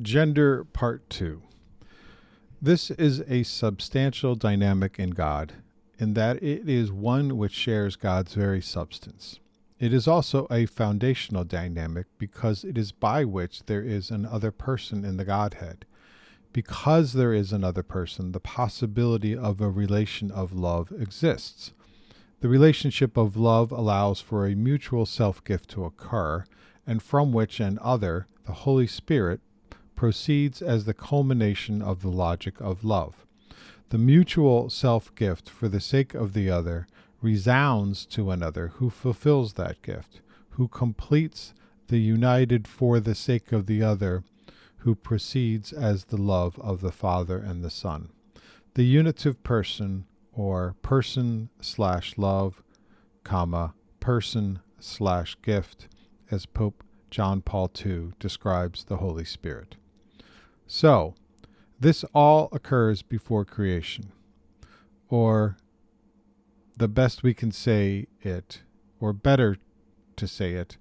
Gender Part 2. This is a substantial dynamic in God, in that it is one which shares God's very substance. It is also a foundational dynamic because it is by which there is another person in the Godhead. Because there is another person, the possibility of a relation of love exists. The relationship of love allows for a mutual self-gift to occur, and from which an other, the Holy Spirit, proceeds as the culmination of the logic of love. The mutual self-gift for the sake of the other resounds to another who fulfills that gift, who completes the united for the sake of the other, who proceeds as the love of the Father and the Son. The unitive person, or person/love, person/gift, as Pope John Paul II describes the Holy Spirit. So, this all occurs before creation, or the best we can say it, or better to say it,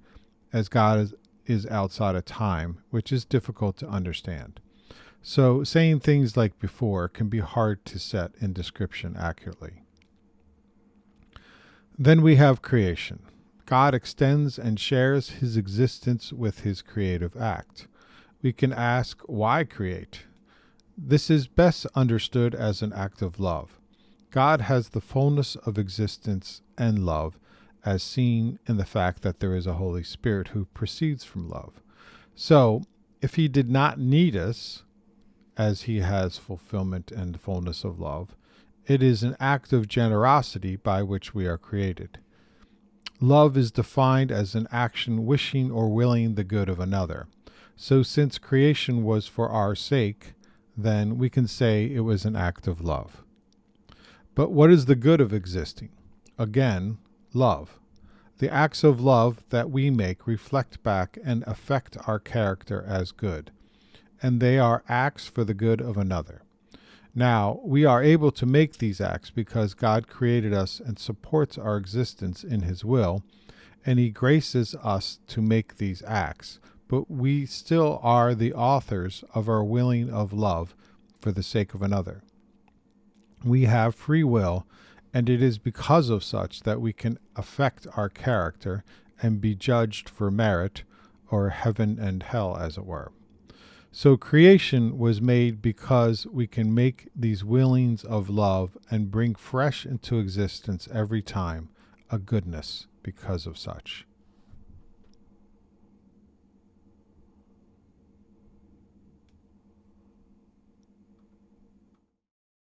as God is outside of time, which is difficult to understand. So saying things like before can be hard to set in description accurately. Then we have creation. God extends and shares his existence with his creative act. We can ask, why create? This is best understood as an act of love. God has the fullness of existence and love, as seen in the fact that there is a Holy Spirit who proceeds from love. So, if he did not need us, as he has fulfillment and fullness of love, it is an act of generosity by which we are created. Love is defined as an action wishing or willing the good of another. So since creation was for our sake, then we can say it was an act of love. But what is the good of existing? Again, love. The acts of love that we make reflect back and affect our character as good, and they are acts for the good of another. Now, we are able to make these acts because God created us and supports our existence in his will, and he graces us to make these acts, but we still are the authors of our willing of love for the sake of another. We have free will, and it is because of such that we can affect our character and be judged for merit, or heaven and hell, as it were. So creation was made because we can make these willings of love and bring fresh into existence every time a goodness because of such.